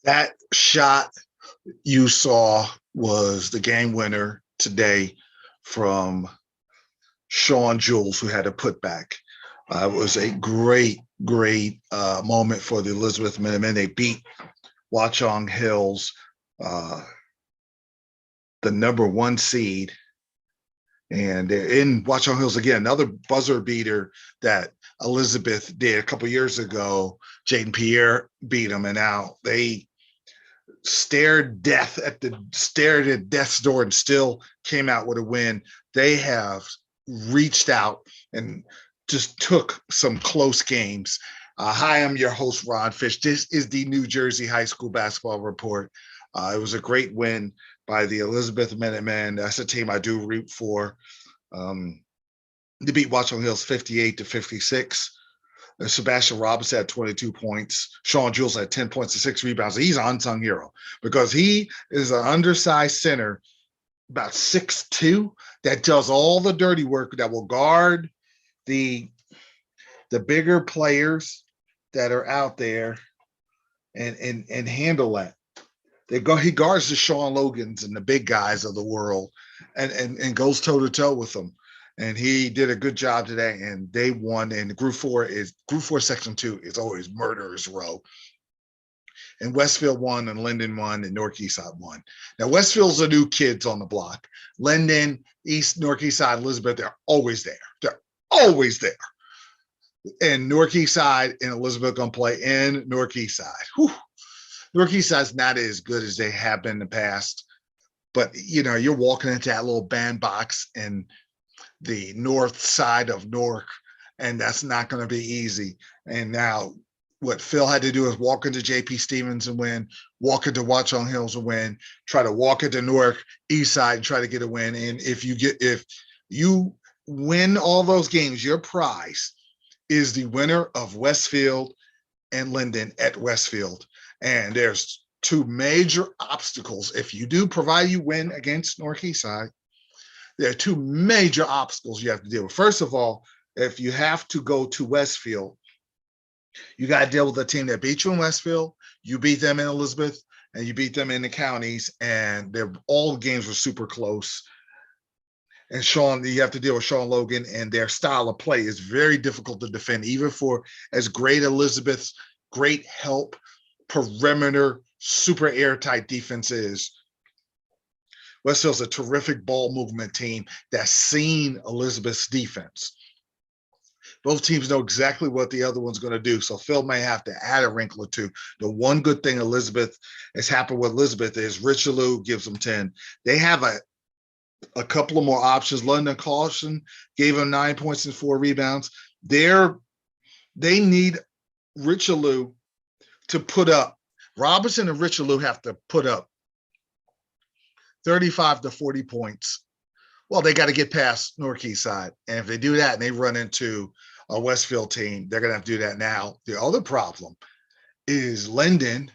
That shot you saw was the game winner today from Sean Jules, who had a putback. It was a great moment for the Elizabeth Minutemen. They beat Watchung Hills, uh, the number one seed, and they're in Watchung Hills again. Another buzzer beater that Elizabeth did a couple years ago. Jaden Pierre beat them, and now they stared at death's door and still came out with a win. They have reached out and just took some close games. Hi, I'm your host, Ron Fish. This is the New Jersey High School Basketball Report. It was a great win by the Elizabeth Minutemen. That's a team I do root for. They beat Watchung Hills 58-56. Sébastien Robinson had 22 points. Sean Jules had 10 points and 6 rebounds. He's an unsung hero because he is an undersized center, about 6'2", that does all the dirty work, that will guard the bigger players that are out there and handle that. He guards the Sean Logans and the big guys of the world and goes toe to toe with them. And he did a good job today, and they won. And Group 4 Section 2 is always murderer's row. And Westfield won, and Linden won, and North Eastside won. Now, Westfield's the new kids on the block. Linden, East, North Eastside, Elizabeth, they're always there. They're always there. And North Eastside and Elizabeth going to play in North Eastside. Whew. North Eastside's not as good as they have been in the past. But, you're walking into that little bandbox and the north side of Newark, and that's not going to be easy. And now what Phil had to do is walk into JP Stevens and win, walk into Watchung Hills and win, try to walk into Newark East Side and try to get a win. And if you win all those games, your prize is the winner of Westfield and Linden at Westfield. And there's two major obstacles. If you do, provide you win against North East Side, there are two major obstacles you have to deal with. First of all, if you have to go to Westfield, you got to deal with a team that beat you in Westfield. You beat them in Elizabeth, and you beat them in the counties, and all games were super close. And you have to deal with Sean Logan, and their style of play is very difficult to defend, even for as great Elizabeth's great help, perimeter, super airtight defense is. Westfield's a terrific ball movement team that's seen Elizabeth's defense. Both teams know exactly what the other one's going to do, so Phil may have to add a wrinkle or two. The one good thing has happened with Elizabeth is Richelieu gives them 10. They have a couple of more options. London Caution gave them 9 points and 4 rebounds. They need Richelieu to put up. Robinson and Richelieu have to put up 35 to 40 points. Well, they got to get past North East Side. And if they do that and they run into a Westfield team, they're going to have to do that now. The other problem is Linden,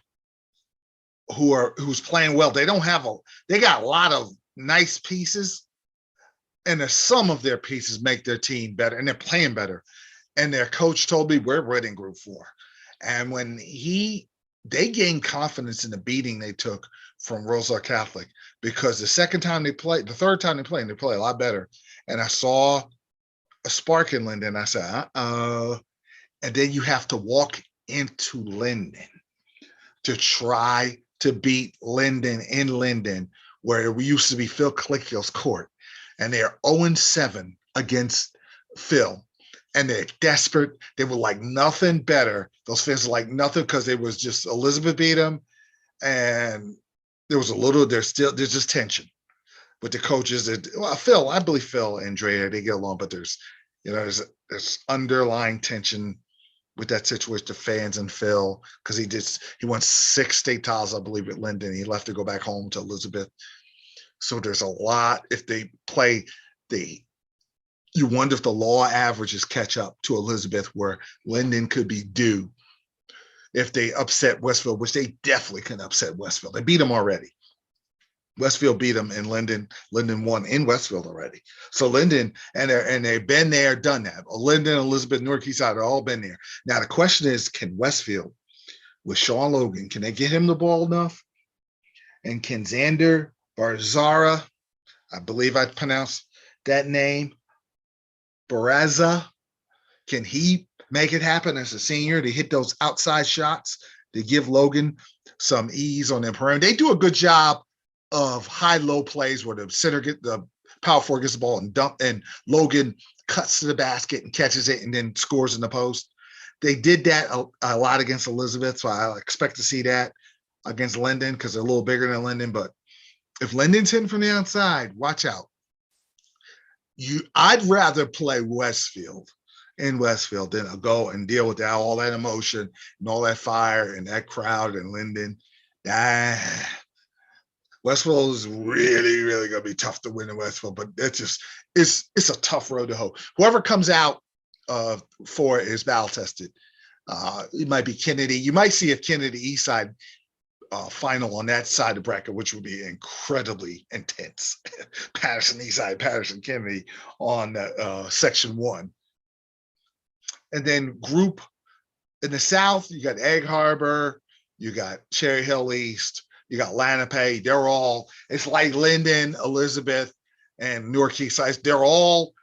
who's playing well. They got a lot of nice pieces, and some of their pieces make their team better, and they're playing better. And their coach told me we're winning Group 4. And when they gained confidence in the beating they took from Roselle Catholic, because the third time they play, and they play a lot better. And I saw a spark in Linden. I said, and then you have to walk into Linden to try to beat Linden in Linden, where we used to be Phil Clickfield's court. And they're 0-7 against Phil. And they're desperate. They were like nothing better. Those fans were like nothing because it was just Elizabeth beat them. And there's just tension with the coaches. I believe Phil and Drea, they get along, but there's underlying tension with that situation, the fans and Phil, because he won 6 state titles, I believe, at Linden. He left to go back home to Elizabeth. So there's a lot. If they play, you wonder if the law averages catch up to Elizabeth, where Linden could be due if they upset Westfield, which they definitely can upset Westfield. They beat them already. Westfield beat them in Linden. Linden won in Westfield already. So Linden, and they've been there, done that. Linden, Elizabeth, North East Side have all been there. Now the question is, can Westfield with Sean Logan. Can they get him the ball enough? And can Xander Barzara, I believe I pronounced that name, Baraza, can he make it happen as a senior to hit those outside shots to give Logan some ease on the perimeter? They do a good job of high-low plays where the power forward gets the ball and Logan cuts to the basket and catches it and then scores in the post. They did that a lot against Elizabeth, so I expect to see that against Linden because they're a little bigger than Linden. But if Linden's hitting from the outside, watch out. I'd rather play Westfield than go and deal with all that emotion and all that fire and that crowd and Linden. Westfield is really, really going to be tough to win in Westfield, but it's a tough road to hoe. Whoever comes out for it is battle tested. It might be Kennedy. You might see a Kennedy Eastside final on that side of the bracket, which would be incredibly intense. Patterson Eastside, Patterson Kennedy on section 1. And then group in the South, you got Egg Harbor, you got Cherry Hill East, you got Lenape. They're all, it's like Linden, Elizabeth, and Newark Eastside. They're all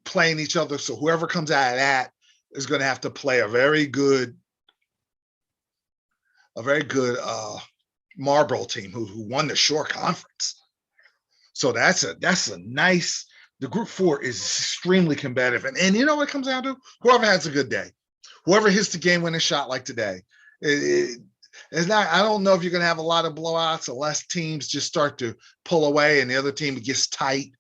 playing each other. So whoever comes out of that is going to have to play a very good Marlboro team who won the Shore Conference. So that's a nice. The group 4 is extremely competitive, and you know what it comes down to? Whoever has a good day, whoever hits the game-winning shot like today. It's not. I don't know if you're going to have a lot of blowouts unless teams just start to pull away and the other team gets tight.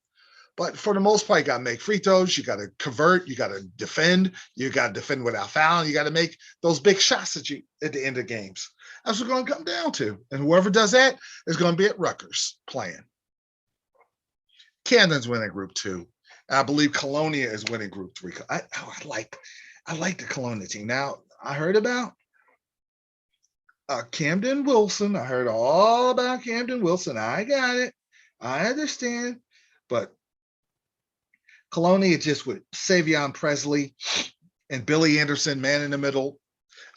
But for the most part, you got to make free throws. You got to convert. You got to defend. You got to defend without fouling. You got to make those big shots at the end of games. That's what it's going to come down to. And whoever does that is going to be at Rutgers playing. Camden's winning Group 2. I believe Colonia is winning Group 3. I like the Colonia team. Now, I heard about Camden Wilson. I heard all about Camden Wilson. I got it. I understand. But Colonia just with Savion Presley and Billy Anderson, man in the middle.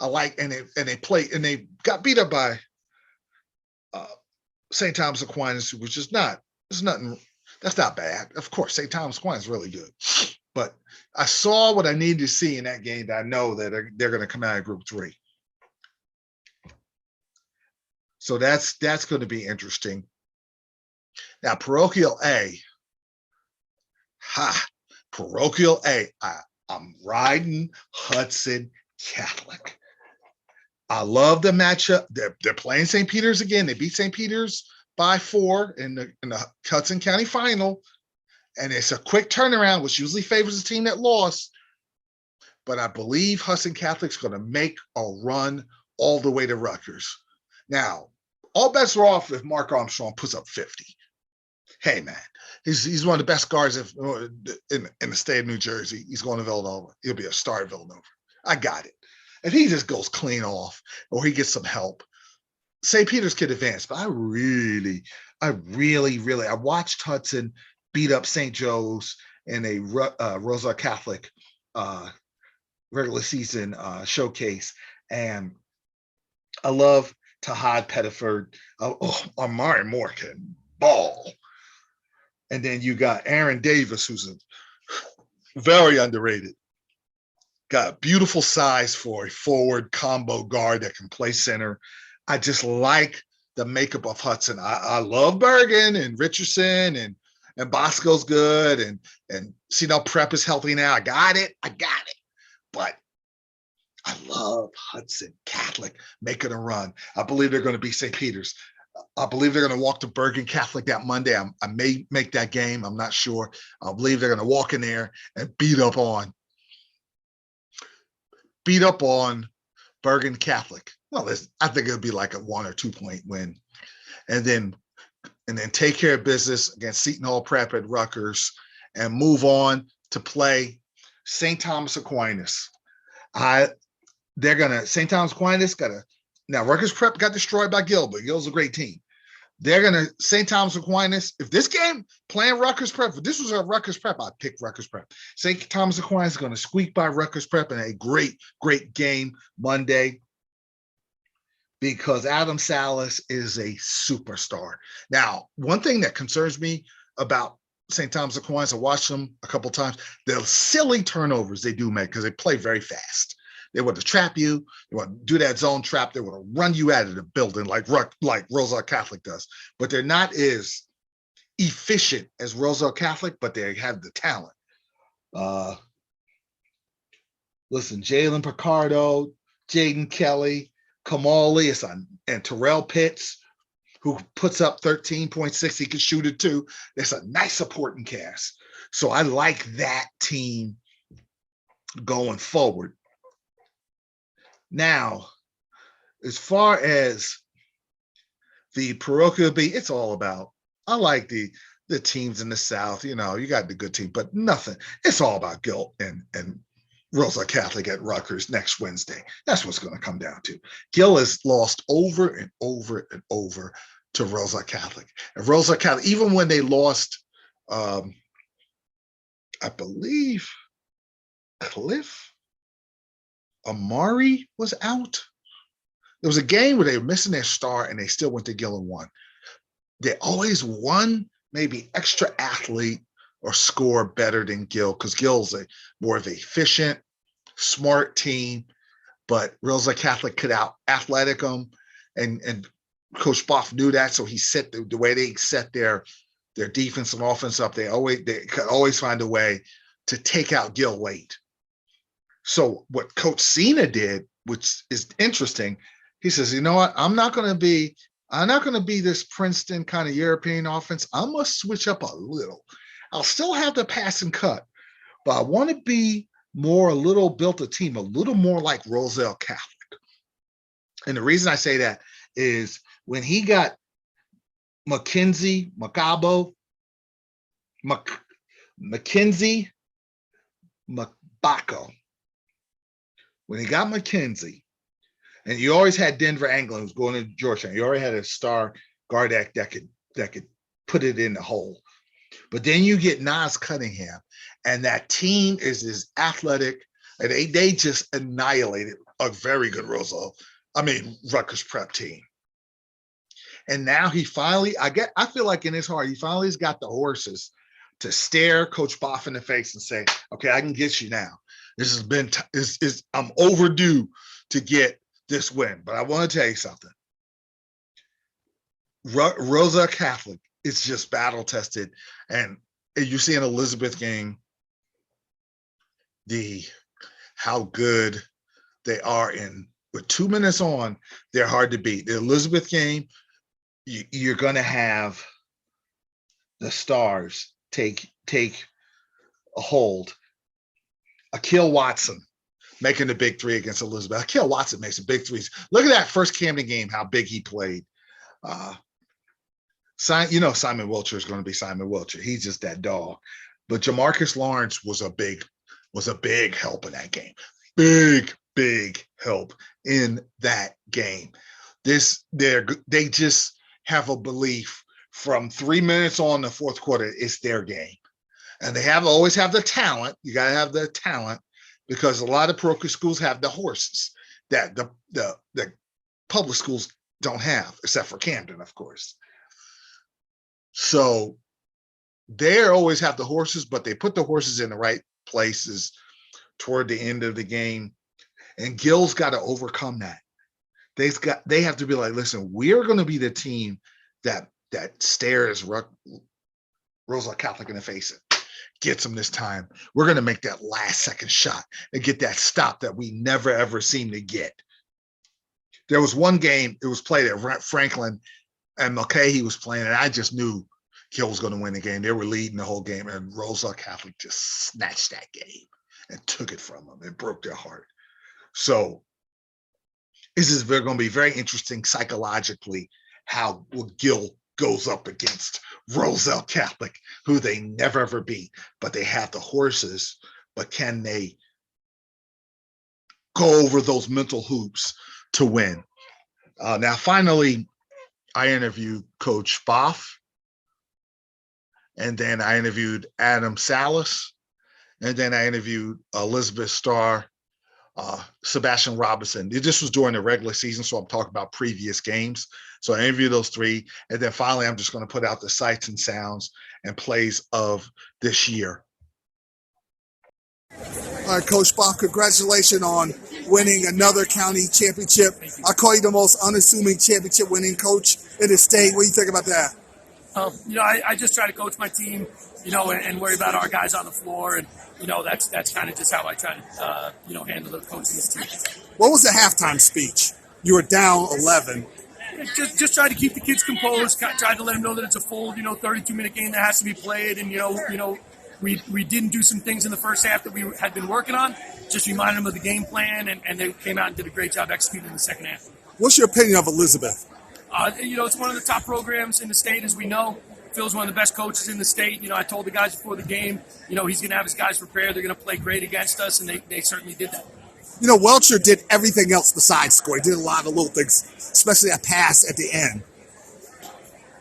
I like, and they got beat up by St. Thomas Aquinas, which is nothing. That's not bad. Of course, St. Thomas Aquinas is really good. But I saw what I needed to see in that game that I know that they're going to come out of Group 3. So that's going to be interesting. Now, Parochial A. Parochial A. I'm riding Hudson Catholic. I love the matchup. They're playing St. Peter's again. They beat St. Peter's by 4 in the Hudson County final. And it's a quick turnaround, which usually favors the team that lost. But I believe Hudson Catholic's going to make a run all the way to Rutgers. Now, all bets are off if Mark Armstrong puts up 50. Hey, man, he's one of the best guards in the state of New Jersey. He's going to Villanova. He'll be a star at Villanova. I got it. If he just goes clean off or he gets some help, St. Peter's could advance. But I watched Hudson beat up St. Joe's in a Roselle Catholic regular season showcase. And I love Tahad Pettiford. Amari Moore can ball. And then you got Aaron Davis, who's very underrated. Got beautiful size for a forward combo guard that can play center. I just like the makeup of Hudson. I love Bergen and Richardson and Bosco's good and Prep is healthy now. I got it. But I love Hudson Catholic making a run. I believe they're going to beat St. Peter's. I believe they're going to walk to Bergen Catholic that Monday. I may make that game. I'm not sure. I believe they're going to walk in there and beat up on Bergen Catholic. Well, I think it'll be like a 1 or 2 point win. And then take care of business against Seton Hall Prep at Rutgers and move on to play St. Thomas Aquinas. St. Thomas Aquinas now Rutgers Prep got destroyed by Gill, but Gill's a great team. St. Thomas Aquinas, if this game playing Rutgers Prep, if this was a Rutgers Prep, I'd pick Rutgers Prep. St. Thomas Aquinas is going to squeak by Rutgers Prep in a great, great game Monday. because Adam Salis is a superstar. Now, one thing that concerns me about St. Thomas Aquinas, I watched them a couple times, the silly turnovers they do make because they play very fast. They want to trap you. They want to do that zone trap. They want to run you out of the building like Roselle Catholic does. But they're not as efficient as Roselle Catholic, but they have the talent. Listen, Jalen Picardo, Jaden Kelly, Kamali, and Terrell Pitts, who puts up 13.6. He can shoot it too. That's a nice supporting cast. So I like that team going forward. Now, as far as the parochial beat, it's all about, I like the teams in the South. You know, you got the good team, but nothing. It's all about Gil and Roselle Catholic at Rutgers next Wednesday. That's what's going to come down to. Gil has lost over and over and over to Roselle Catholic. And Roselle Catholic, even when they lost, I believe Cliff Amari was out. There was a game where they were missing their star and they still went to Gil and won. They always won, maybe extra athlete or score better than Gil, because Gil's a more of an efficient, smart team, but Roselle Catholic could out athletic them, and Coach Boff knew that, so he set the way they set their defense and offense up. They could always find a way to take out Gil late. So what Coach Cena did, which is interesting, he says, you know what? I'm not going to be this Princeton kind of European offense. I must switch up a little. I'll still have the pass and cut, but I want to be built a team a little more like Roselle Catholic. And the reason I say that is when he got McKenzie Macabo, McKenzie Macbacco, when he got McKenzie, and you always had Denver Anglin who's going to Georgetown. You already had a star guard that could put it in the hole. But then you get Nas Cunningham, and that team is as athletic, and they just annihilated a very good Rutgers prep team. And now he finally, I feel like in his heart, he finally has got the horses to stare Coach Boff in the face and say, okay, I can get you now. This has been, I'm overdue to get this win. But I want to tell you something. Roselle Catholic is just battle tested. And you see in Elizabeth game, how good they are with 2 minutes on, they're hard to beat. The Elizabeth game, you're going to have the stars take a hold. Akil Watson making the big three against Elizabeth. Akil Watson makes the big threes. Look at that first Camden game, how big he played. Simon Wilcher is going to be Simon Wilcher. He's just that dog. But Jamarcus Lawrence was a big help in that game. Big help in that game. They just have a belief from 3 minutes on the fourth quarter, it's their game. And they always have the talent. You got to have the talent, because a lot of parochial schools have the horses that the public schools don't have, except for Camden, of course. So they always have the horses, but they put the horses in the right places toward the end of the game. And Gil's got to overcome that. They have to be like, listen, we're going to be the team that stares Roselle Catholic in the face and gets them this time. We're going to make that last second shot and get that stop that we never ever seem to get. There was one game, it was played at Franklin, and Mulcahy was playing, and I just knew Gil was going to win the game. They were leading the whole game, and Roselle Catholic just snatched that game and took it from them. It broke their heart. So this is going to be very interesting psychologically how Gil goes up against Roselle Catholic, who they never ever beat, but they have the horses. But can they go over those mental hoops to win? Now, finally, I interviewed Coach Boff, and then I interviewed Adam Salis, and then I interviewed Elizabeth Star Sébastien Robinson. This was during the regular season, so I'm talking about previous games. So I interviewed those three, and then finally I'm just going to put out the sights and sounds and plays of this year. All right, Coach Boff, congratulations on winning another county championship. I call you the most unassuming championship winning coach in the state. What do you think about that? I just try to coach my team, and worry about our guys on the floor. And, that's kind of just how I try to, handle the coaching this team. What was the halftime speech? You were down 11. Just try to keep the kids composed, try to let them know that it's a full, 32-minute game that has to be played. And, we didn't do some things in the first half that we had been working on. Just remind them of the game plan, and they came out and did a great job executing in the second half. What's your opinion of Elizabeth? It's one of the top programs in the state, as we know. Phil's one of the best coaches in the state. I told the guys before the game, he's going to have his guys prepared. They're going to play great against us, and they certainly did that. Welcher did everything else besides score. He did a lot of little things, especially that pass at the end.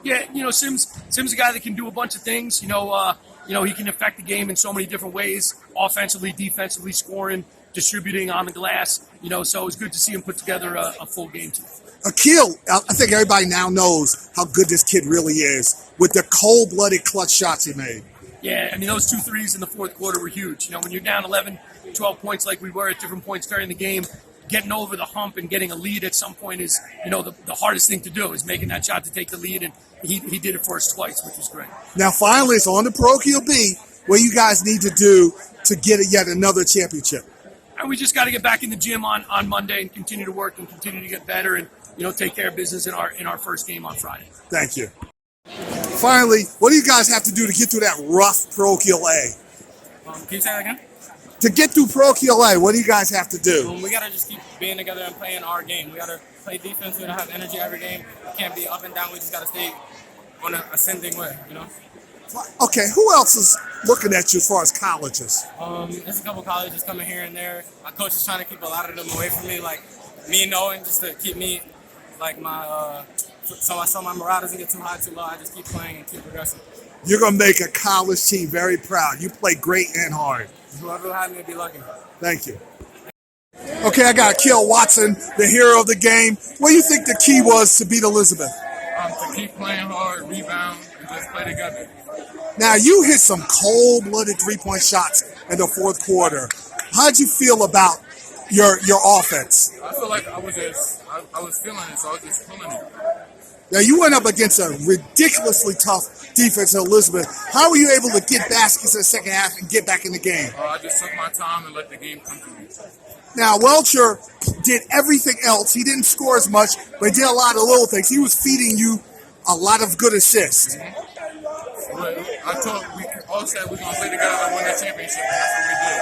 Yeah, Sim's a guy that can do a bunch of things. He can affect the game in so many different ways, offensively, defensively, scoring, distributing on the glass. So it's good to see him put together a full game too. Akil, I think everybody now knows how good this kid really is with the cold-blooded clutch shots he made. Yeah, those 2 threes in the fourth quarter were huge. When you're down 11, 12 points like we were at different points during the game, getting over the hump and getting a lead at some point is, the hardest thing to do is making that shot to take the lead, and he did it for us twice, which was great. Now, finally, it's on the parochial B, what you guys need to do to get yet another championship. And we just got to get back in the gym on Monday and continue to work and continue to get better and, take care of business in our first game on Friday. Thank you. Finally, what do you guys have to do to get through that rough parochial A? Can you say that again? To get through parochial A, what do you guys have to do? We got to just keep being together and playing our game. We got to play defense. We got to have energy every game. We can't be up and down. We just got to stay on an ascending way, Okay, who else is looking at you as far as colleges? There's a couple colleges coming here and there. My coach is trying to keep a lot of them away from me, like me knowing just to keep me, like so my morale doesn't get too high, too low. I just keep playing and keep progressing. You're going to make a college team very proud. You play great and hard. Whoever will have me will be lucky. Thank you. Okay, I got Akil Watson, the hero of the game. What do you think the key was to beat Elizabeth? To keep playing hard, rebound, and just play together. Now, you hit some cold-blooded three-point shots in the fourth quarter. How'd you feel about your offense? I feel like I was feeling it, so I was just pulling it. Now, you went up against a ridiculously tough defense in Elizabeth. How were you able to get baskets in the second half and get back in the game? I just took my time and let the game come to me. Now, Welcher did everything else. He didn't score as much, but he did a lot of little things. He was feeding you a lot of good assists. But we all said we're going to play together and win the championship, and that's what we did.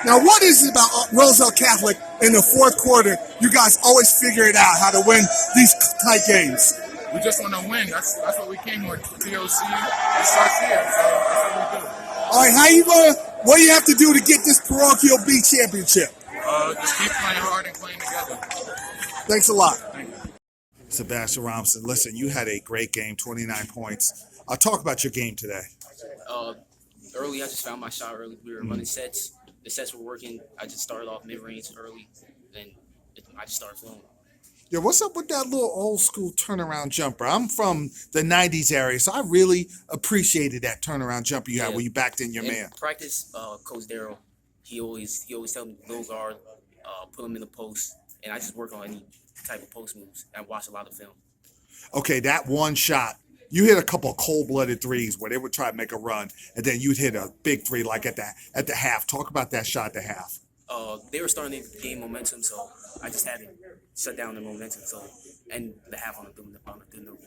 Now, what is it about Roselle Catholic in the fourth quarter? You guys always figure it out how to win these tight games. We just want to win. That's what we came here. TOC, it starts here, so that's what we do. All right, what do you have to do to get this parochial B championship? Just keep playing hard and playing together. Thanks a lot. Thank you. Sébastien Robinson, listen, you had a great game, 29 points. I'll talk about your game today. Early, I just found my shot early. We were running sets. The sets were working. I just started off mid-range early, then I just started flowing. Yeah, what's up with that little old school turnaround jumper? I'm from the 90s area, so I really appreciated that turnaround jumper you had when you backed in your man. Practice, Coach Darryl, he always tell me low guard, put him in the post, and I just work on any type of post moves. I watch a lot of film. Okay, that one shot, you hit a couple of cold-blooded threes where they would try to make a run, and then you'd hit a big three like at the half. Talk about that shot at the half. They were starting to gain momentum, so I just had to shut down the momentum. So, and the half on a good note.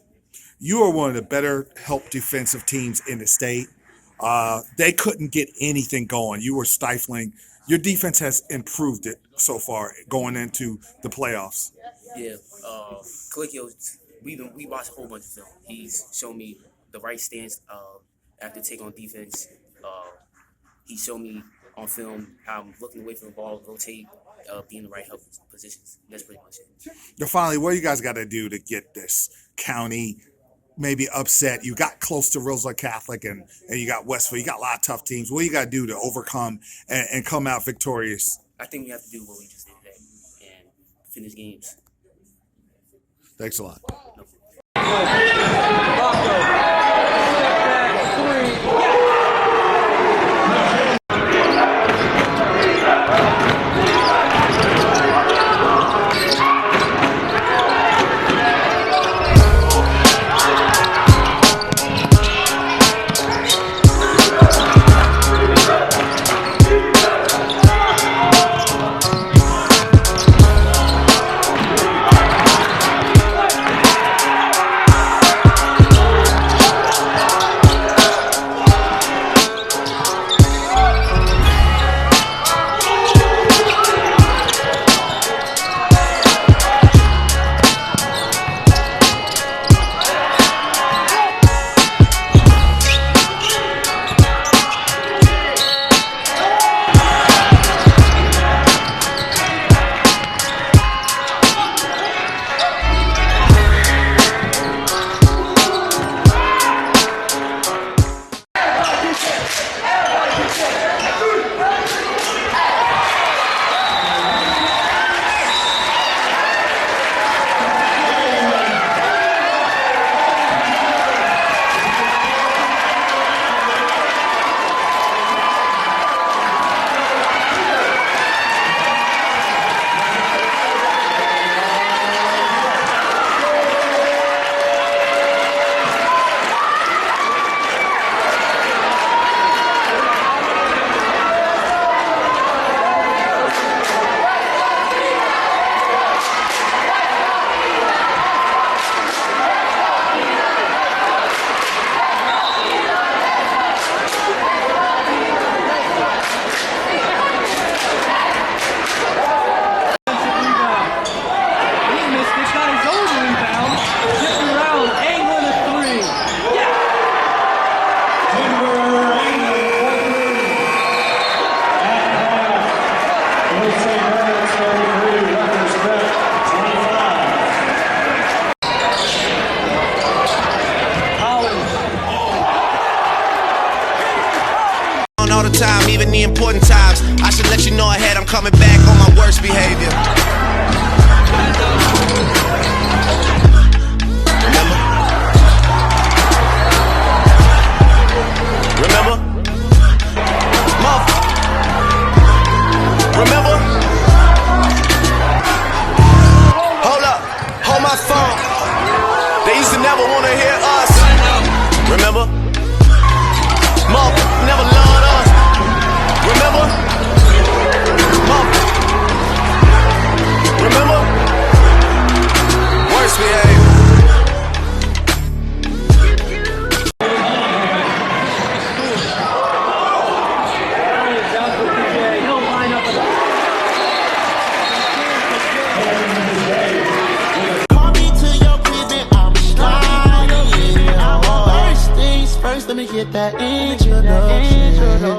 You are one of the better help defensive teams in the state. They couldn't get anything going. You were stifling. Your defense has improved it so far going into the playoffs. Yeah, Colicchio, we watched a whole bunch of film. He's shown me the right stance after take on defense. He showed me on film how I'm looking away from the ball, rotate, be in the right help positions. That's pretty much it. Now, finally, what do you guys got to do to get this county maybe upset? You got close to Roselle Catholic and you got Westville. You got a lot of tough teams. What do you got to do to overcome and come out victorious I think we have to do what we just did today and finish games. Thanks a lot. All the time, even the important times. I should let you know ahead I'm coming back on my worst behavior. Remember? Remember? Hold up, hold my phone. They used to never want to hear us. Remember? Never loved us. Remember? Remember? Worst behavior. Call me to your crib, I'm sliding. First things first, let me get that introduction.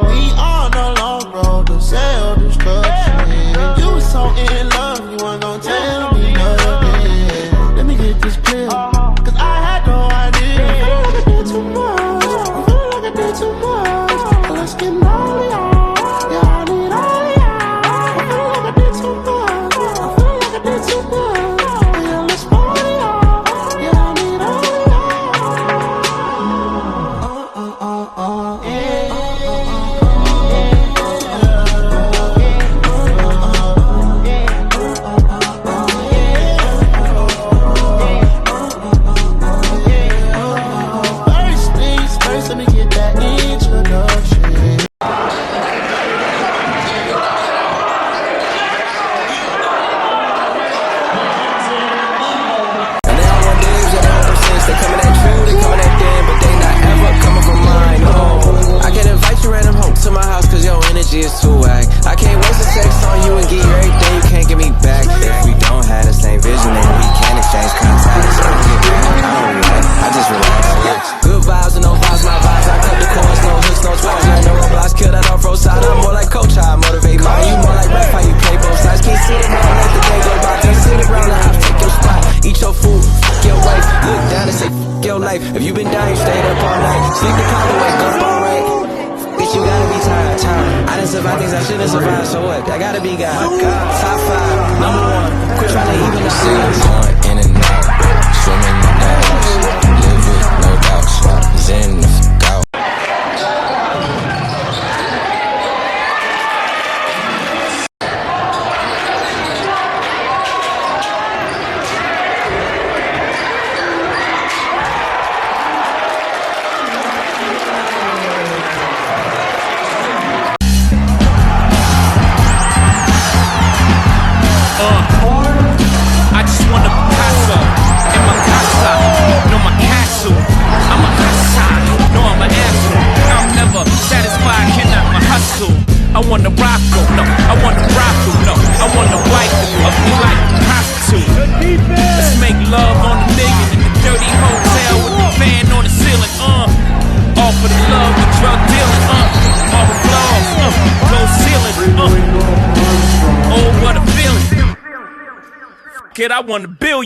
We on the long road to self-destruction. You was so in love, you weren't gonna tell me nothing. Let me get this clear, cause I had no idea. I feel like I did too much. I feel like I did too much. Let's get naughty, yeah, I need all y'all. I feel like I did too much. I feel like I did too much. Yeah, let's party, yeah, I need all First things first, let me get that introduction. And they all want names and all them sins. They coming at you, they coming at them, but they not ever coming from mine. No, I can't I shouldn't survive, so what? I gotta be God. Top 5, number 1. Quit trying to even the series. Going in and out, swimming in the house, live with no doubts, zen the fuck out. I just want a Picasso in my casa, no my castle. I'm a hustler, no I'm an asshole. I'm never satisfied, cannot my hustle. I want a Rocco, no, I want a Rocco, no, I want a wife of me like a prostitute. Let's make love on the million in the dirty hotel with the fan on the ceiling, all for the love with drug dealing, all the flaws, low ceiling, oh what a feeling. Kid, I want $1 billion.